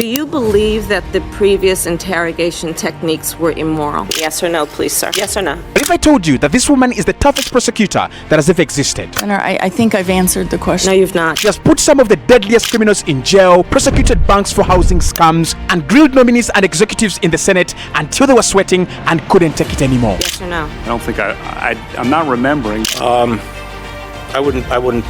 Do you believe that the previous interrogation techniques were immoral? Yes or no, please, sir. Yes or no? But if I told you that this woman is the toughest prosecutor that has ever existed? Senator, I think I've answered the question. No, you've not. She has put some of the deadliest criminals in jail, prosecuted banks for housing scams, and grilled nominees and executives in the Senate until they were sweating and couldn't take it anymore. Yes or no? I don't think I'm not remembering. I wouldn't.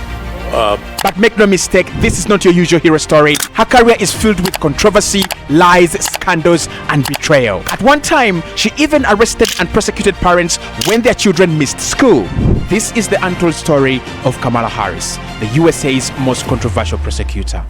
But make no mistake, this is not your usual hero story. Her career is filled with controversy, lies, scandals, and betrayal. At one time, she even arrested and prosecuted parents when their children missed school. This is the untold story of Kamala Harris, the USA's most controversial prosecutor.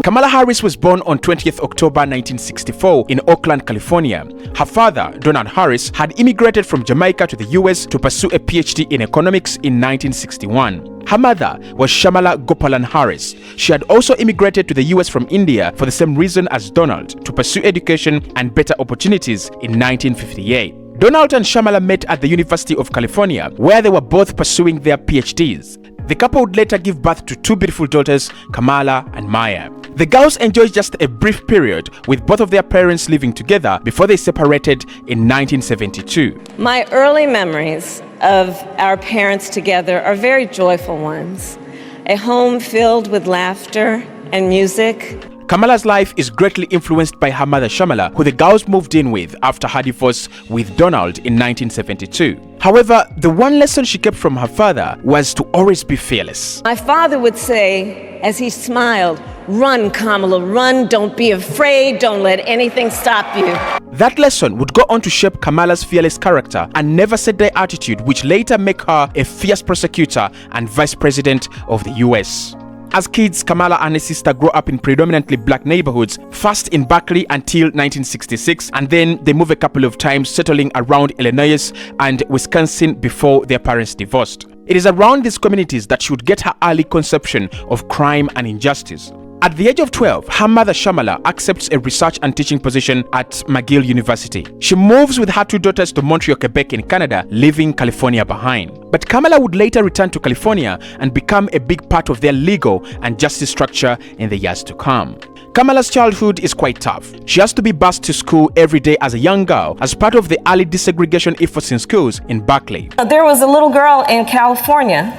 Kamala Harris was born on 20th October 1964 in Oakland, California. Her father, Donald Harris, had immigrated from Jamaica to the US to pursue a PhD in economics in 1961. Her mother was Shamala Gopalan Harris. She had also immigrated to the US from India for the same reason as Donald, to pursue education and better opportunities in 1958. Donald and Shamala met at the University of California, where they were both pursuing their PhDs. The couple would later give birth to two beautiful daughters, Kamala and Maya. The girls enjoyed just a brief period, with both of their parents living together before they separated in 1972. My early memories of our parents together are very joyful ones. A home filled with laughter and music. Kamala's life is greatly influenced by her mother Shamala, who the girls moved in with after her divorce with Donald in 1972. However, the one lesson she kept from her father was to always be fearless. My father would say, as he smiled, "Run, Kamala, run, don't be afraid, don't let anything stop you." That lesson would go on to shape Kamala's fearless character and never-say-die attitude, which later make her a fierce prosecutor and vice president of the US. As kids, Kamala and her sister grew up in predominantly black neighborhoods, first in Berkeley until 1966, and then they moved a couple of times, settling around Illinois and Wisconsin before their parents divorced. It is around these communities that she would get her early conception of crime and injustice. At the age of 12, her mother Shamala accepts a research and teaching position at McGill University. She moves with her two daughters to Montreal, Quebec in Canada, leaving California behind. But Kamala would later return to California and become a big part of their legal and justice structure in the years to come. Kamala's childhood is quite tough. She has to be bused to school every day as a young girl as part of the early desegregation efforts in schools in Berkeley. There was a little girl in California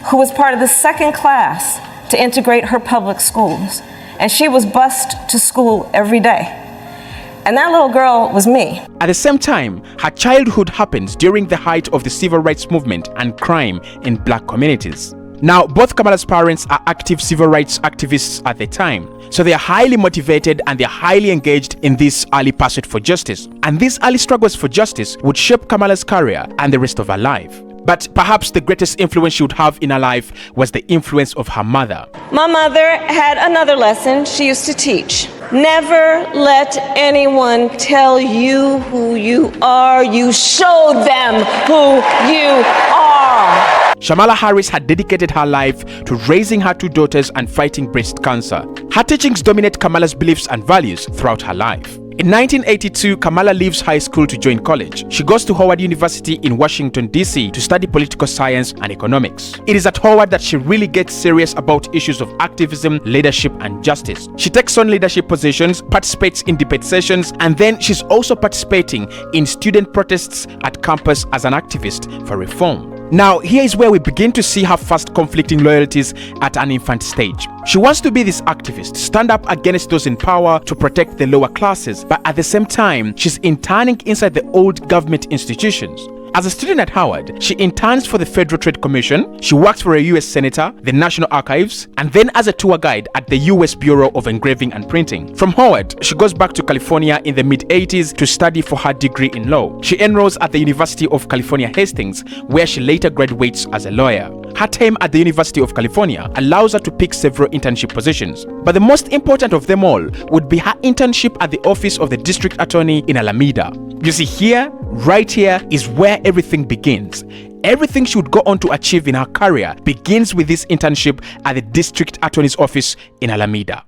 who was part of the second class to integrate her public schools, and she was bused to school every day. And that little girl was me. At the same time, her childhood happens during the height of the civil rights movement and crime in black communities. Now, both Kamala's parents are active civil rights activists at the time, so they are highly motivated and they are highly engaged in this early pursuit for justice. And these early struggles for justice would shape Kamala's career and the rest of her life. But perhaps the greatest influence she would have in her life was the influence of her mother. My mother had another lesson she used to teach. Never let anyone tell you who you are. You show them who you are. Kamala Harris had dedicated her life to raising her two daughters and fighting breast cancer. Her teachings dominate Kamala's beliefs and values throughout her life. In 1982, Kamala leaves high school to join college. She goes to Howard University in Washington, D.C. to study political science and economics. It is at Howard that she really gets serious about issues of activism, leadership, and justice. She takes on leadership positions, participates in debate sessions, and then she's also participating in student protests at campus as an activist for reform. Now, here is where we begin to see her first conflicting loyalties at an infant stage. She wants to be this activist, stand up against those in power to protect the lower classes, but at the same time, she's interning inside the old government institutions. As a student at Howard, she interns for the Federal Trade Commission, she works for a US senator, the National Archives, and then as a tour guide at the US Bureau of Engraving and Printing. From Howard, she goes back to California in the mid-80s to study for her degree in law. She enrolls at the University of California, Hastings, where she later graduates as a lawyer. Her time at the University of California allows her to pick several internship positions, but the most important of them all would be her internship at the office of the district attorney in Alameda. You see, here, right here, is where everything begins. Everything she would go on to achieve in her career begins with this internship at the district attorney's office in Alameda.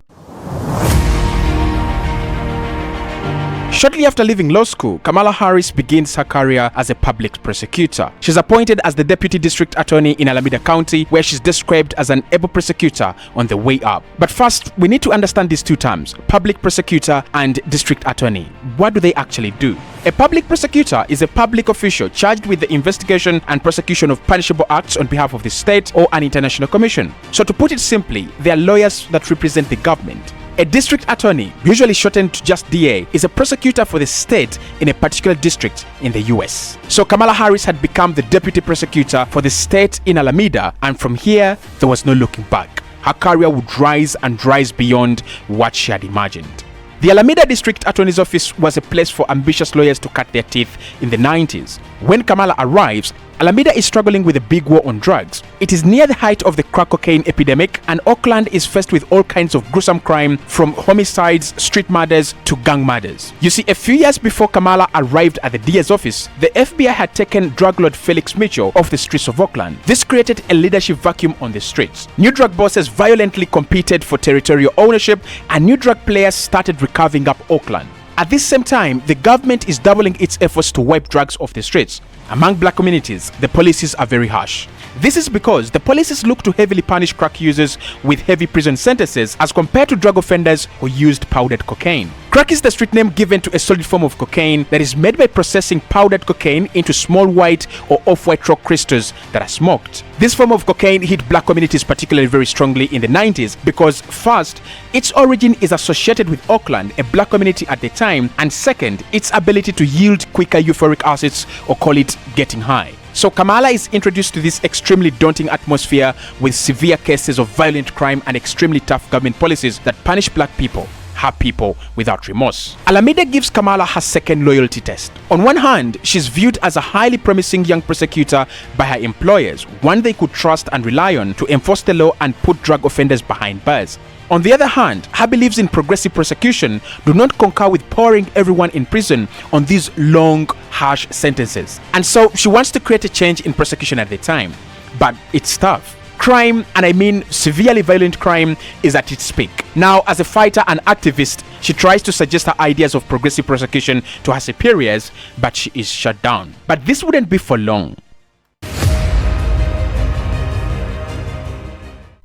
Shortly after leaving law school, Kamala Harris begins her career as a public prosecutor. She's appointed as the Deputy District Attorney in Alameda County, where she's described as an able prosecutor on the way up. But first, we need to understand these two terms, public prosecutor and district attorney. What do they actually do? A public prosecutor is a public official charged with the investigation and prosecution of punishable acts on behalf of the state or an international commission. So to put it simply, they are lawyers that represent the government. A district attorney, usually shortened to just DA, is a prosecutor for the state in a particular district in the US. So Kamala Harris had become the deputy prosecutor for the state in Alameda, and from here, there was no looking back. Her career would rise and rise beyond what she had imagined. The Alameda District Attorney's Office was a place for ambitious lawyers to cut their teeth in the 90s. When Kamala arrives, Alameda is struggling with a big war on drugs. It is near the height of the crack cocaine epidemic, and Oakland is faced with all kinds of gruesome crime, from homicides, street murders, to gang murders. You see, a few years before Kamala arrived at the DA's office, the FBI had taken drug lord Felix Mitchell off the streets of Oakland. This created a leadership vacuum on the streets. New drug bosses violently competed for territorial ownership, and new drug players started carving up Oakland. At this same time, the government is doubling its efforts to wipe drugs off the streets. Among black communities, the policies are very harsh. This is because the policies look to heavily punish crack users with heavy prison sentences as compared to drug offenders who used powdered cocaine. Crack is the street name given to a solid form of cocaine that is made by processing powdered cocaine into small white or off-white rock crystals that are smoked. This form of cocaine hit black communities particularly very strongly in the 90s because, first, its origin is associated with Oakland, a black community at the time, and second, its ability to yield quicker euphoric acids, or call it getting high. So Kamala is introduced to this extremely daunting atmosphere with severe cases of violent crime and extremely tough government policies that punish black people, her people, without remorse. Alameda gives Kamala her second loyalty test. On one hand, she's viewed as a highly promising young prosecutor by her employers, one they could trust and rely on to enforce the law and put drug offenders behind bars. On the other hand, her beliefs in progressive prosecution do not concur with pouring everyone in prison on these long, harsh sentences. And so she wants to create a change in prosecution at the time. But it's tough. Crime, and I mean severely violent crime, is at its peak. Now, as a fighter and activist, she tries to suggest her ideas of progressive prosecution to her superiors, but she is shut down. But this wouldn't be for long.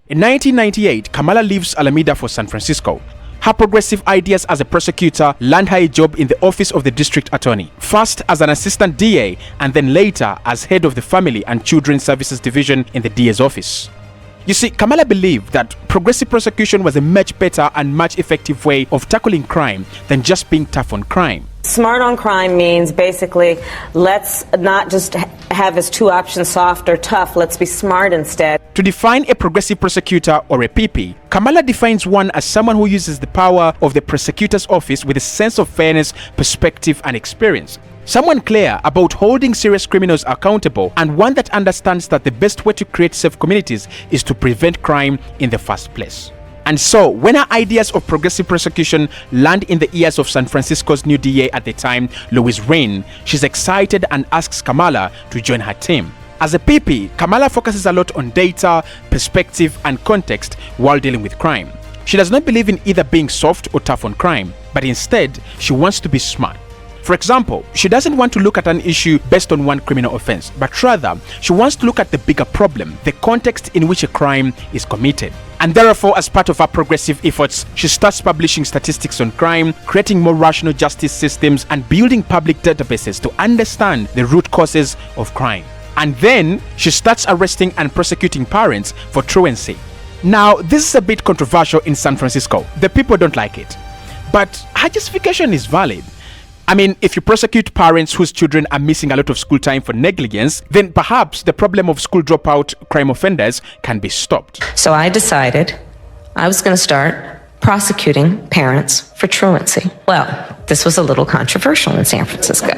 In 1998, Kamala leaves Alameda for San Francisco. Her progressive ideas as a prosecutor land her a job in the office of the district attorney, first as an assistant DA and then later as head of the Family and Children's Services Division in the DA's office. You see, Kamala believed that progressive prosecution was a much better and much effective way of tackling crime than just being tough on crime. Smart on crime means basically let's not just have as two options, soft or tough, let's be smart instead. To define a progressive prosecutor or a PP, Kamala defines one as someone who uses the power of the prosecutor's office with a sense of fairness, perspective, and experience. Someone clear about holding serious criminals accountable, and one that understands that the best way to create safe communities is to prevent crime in the first place. And so, when her ideas of progressive prosecution land in the ears of San Francisco's new DA at the time, Louise Rain, she's excited and asks Kamala to join her team. As a PP, Kamala focuses a lot on data, perspective, and context while dealing with crime. She does not believe in either being soft or tough on crime, but instead, she wants to be smart. For example, she doesn't want to look at an issue based on one criminal offense, but rather, she wants to look at the bigger problem, the context in which a crime is committed. And therefore, as part of her progressive efforts, she starts publishing statistics on crime, creating more rational justice systems, and building public databases to understand the root causes of crime. And then, she starts arresting and prosecuting parents for truancy. Now, this is a bit controversial in San Francisco. The people don't like it. But her justification is valid. I mean, if you prosecute parents whose children are missing a lot of school time for negligence, then perhaps the problem of school dropout crime offenders can be stopped. So I decided I was going to start prosecuting parents for truancy. Well, this was a little controversial in San Francisco.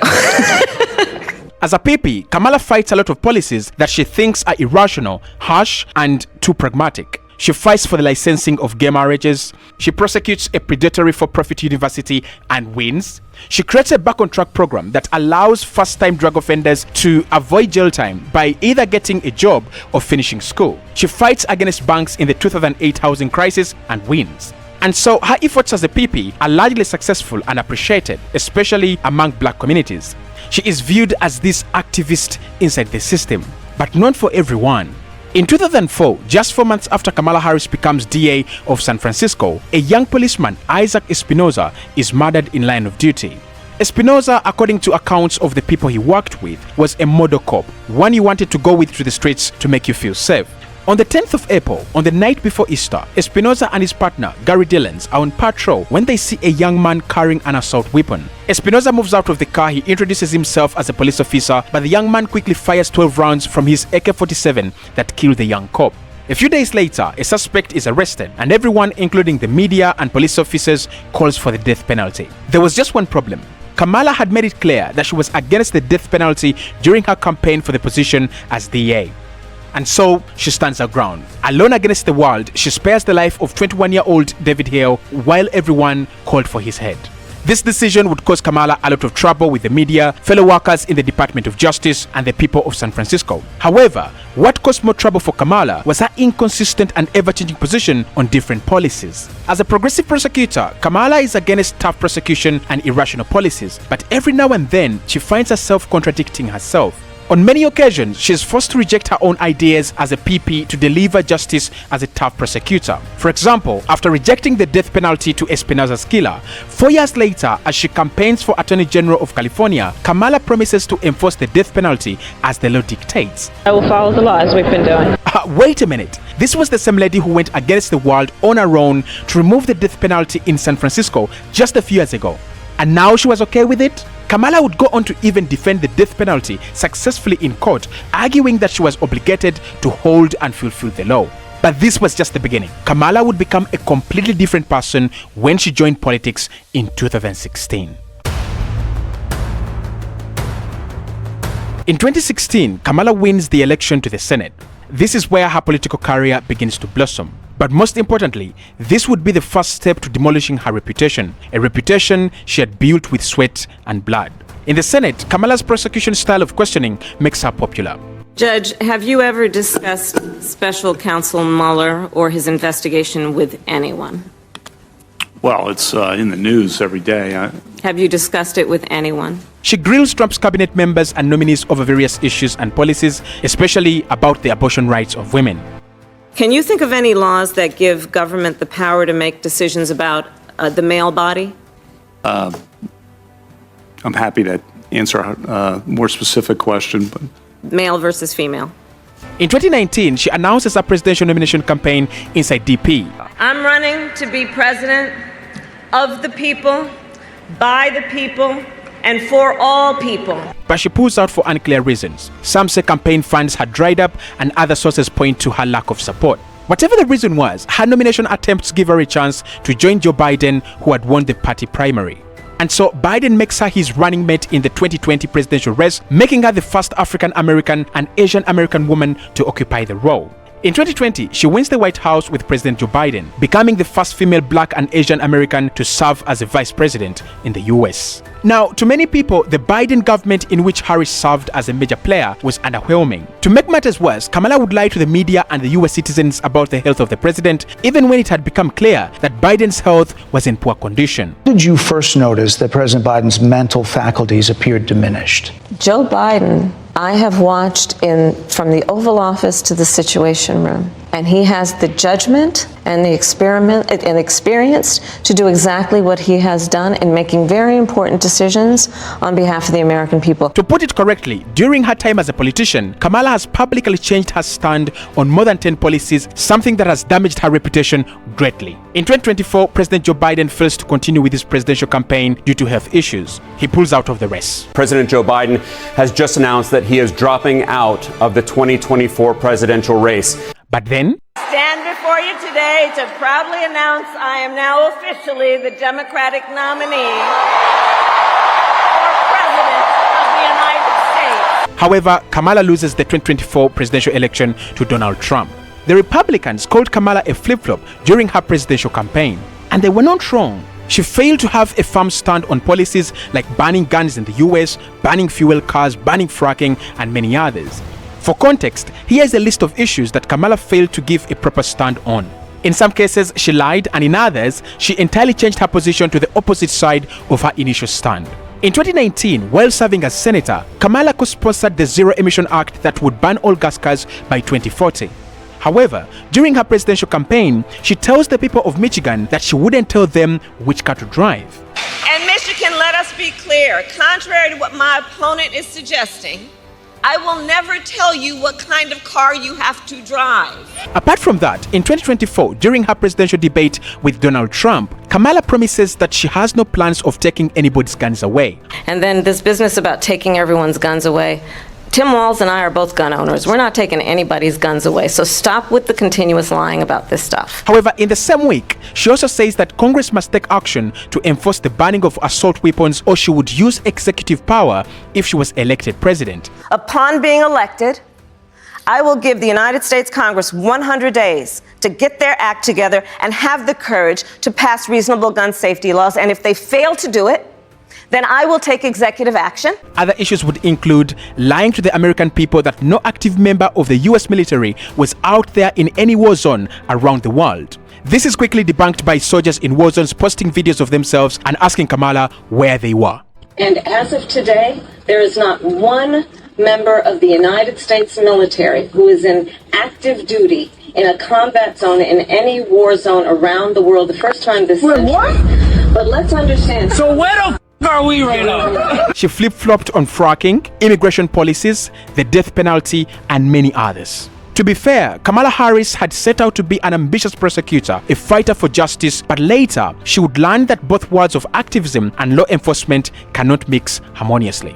As a PP, Kamala fights a lot of policies that she thinks are irrational, harsh, and too pragmatic. She fights for the licensing of gay marriages. She prosecutes a predatory for-profit university and wins. She creates a back-on-track program that allows first-time drug offenders to avoid jail time by either getting a job or finishing school. She fights against banks in the 2008 housing crisis and wins. And so her efforts as a PP are largely successful and appreciated, especially among black communities. She is viewed as this activist inside the system, but not for everyone. In 2004, just 4 months after Kamala Harris becomes DA of San Francisco, a young policeman, Isaac Espinoza, is murdered in line of duty. Espinoza, according to accounts of the people he worked with, was a model cop, one you wanted to go with to the streets to make you feel safe. On the 10th of April, on the night before Easter, Espinoza and his partner, Gary Dillons, are on patrol when they see a young man carrying an assault weapon. Espinoza moves out of the car, he introduces himself as a police officer, but the young man quickly fires 12 rounds from his AK-47 that kill the young cop. A few days later, a suspect is arrested, and everyone, including the media and police officers, calls for the death penalty. There was just one problem. Kamala had made it clear that she was against the death penalty during her campaign for the position as DA. And so she stands her ground. Alone against the world, she spares the life of 21-year-old David Hale while everyone called for his head. This decision would cause Kamala a lot of trouble with the media, fellow workers in the Department of Justice, and the people of San Francisco. However, what caused more trouble for Kamala was her inconsistent and ever-changing position on different policies. As a progressive prosecutor, Kamala is against tough prosecution and irrational policies, but every now and then she finds herself contradicting herself. On many occasions, she is forced to reject her own ideas as a PP to deliver justice as a tough prosecutor. For example, after rejecting the death penalty to Espinoza's killer, 4 years later, as she campaigns for Attorney General of California, Kamala promises to enforce the death penalty as the law dictates. I will follow the law as we've been doing. Wait a minute. This was the same lady who went against the world on her own to remove the death penalty in San Francisco just a few years ago. And now she was okay with it? Kamala would go on to even defend the death penalty successfully in court, arguing that she was obligated to hold and fulfill the law. But this was just the beginning. Kamala would become a completely different person when she joined politics in 2016. In 2016, Kamala wins the election to the Senate. This is where her political career begins to blossom. But most importantly, this would be the first step to demolishing her reputation, a reputation she had built with sweat and blood. In the Senate, Kamala's prosecution style of questioning makes her popular. Judge, have you ever discussed Special Counsel Mueller or his investigation with anyone? Well, it's in the news every day. Have you discussed it with anyone? She grills Trump's cabinet members and nominees over various issues and policies, especially about the abortion rights of women. Can you think of any laws that give government the power to make decisions about the male body? I'm happy to answer a more specific question, but Male versus female. In 2019, she announces her presidential nomination campaign inside DP. I'm running to be president of the people, by the people, and for all people. But she pulls out for unclear reasons. Some say campaign funds had dried up, and other sources point to her lack of support. Whatever the reason was, her nomination attempts give her a chance to join Joe Biden, who had won the party primary. And so Biden makes her his running mate in the 2020 presidential race, making her the first African American and Asian American woman to occupy the role. In 2020, she wins the White House with President Joe Biden, becoming the first female Black and Asian American to serve as a vice president in the US. Now, to many people, the Biden government in which Hariss served as a major player was underwhelming. To make matters worse, Kamala would lie to the media and the US citizens about the health of the president, even when it had become clear that Biden's health was in poor condition. Did you first notice that President Biden's mental faculties appeared diminished? Joe Biden, I have watched from the Oval Office to the Situation Room, and he has the judgment and the experience to do exactly what he has done in making very important decisions on behalf of the American people. To put it correctly, during her time as a politician, Kamala has publicly changed her stand on more than 10 policies, something that has damaged her reputation greatly. In 2024, President Joe Biden fails to continue with his presidential campaign due to health issues. He pulls out of the race. President Joe Biden has just announced that he is dropping out of the 2024 presidential race. But then, Stand before you today to proudly announce I am now officially the Democratic nominee for President of the United States. however, Kamala loses the 2024 presidential election to Donald Trump. The Republicans called Kamala a flip-flop during her presidential campaign, and they were not wrong. She failed to have a firm stand on policies like banning guns in the US, banning fuel cars, banning fracking, and many others. For context, here is a list of issues that Kamala failed to give a proper stand on. In some cases, she lied, and in others, she entirely changed her position to the opposite side of her initial stand. In 2019, while serving as senator, Kamala co-sponsored the Zero Emission Act that would ban all gas cars by 2040. However, during her presidential campaign, she tells the people of Michigan that she wouldn't tell them which car to drive. And Michigan, let us be clear, contrary to what my opponent is suggesting, I will never tell you what kind of car you have to drive. Apart from that, in 2024, during her presidential debate with Donald Trump, Kamala promises that she has no plans of taking anybody's guns away. And then this business about taking everyone's guns away. Tim Walz and I are both gun owners. We're not taking anybody's guns away, so stop with the continuous lying about this stuff. However, in the same week, she also says that Congress must take action to enforce the banning of assault weapons, or she would use executive power if she was elected president. Upon being elected, I will give the United States Congress 100 days to get their act together and have the courage to pass reasonable gun safety laws. And if they fail to do it, then I will take executive action. Other issues would include lying to the American people that no active member of the US military was out there in any war zone around the world. This is quickly debunked by soldiers in war zones posting videos of themselves and asking Kamala where they were. And as of today, there is not one member of the United States military who is in active duty in a combat zone in any war zone around the world. The first time this century. But let's understand. So where the are we right now? She flip-flopped on fracking, immigration policies, the death penalty, and many others. To be fair, Kamala Harris had set out to be an ambitious prosecutor, a fighter for justice, but later she would learn that both worlds of activism and law enforcement cannot mix harmoniously.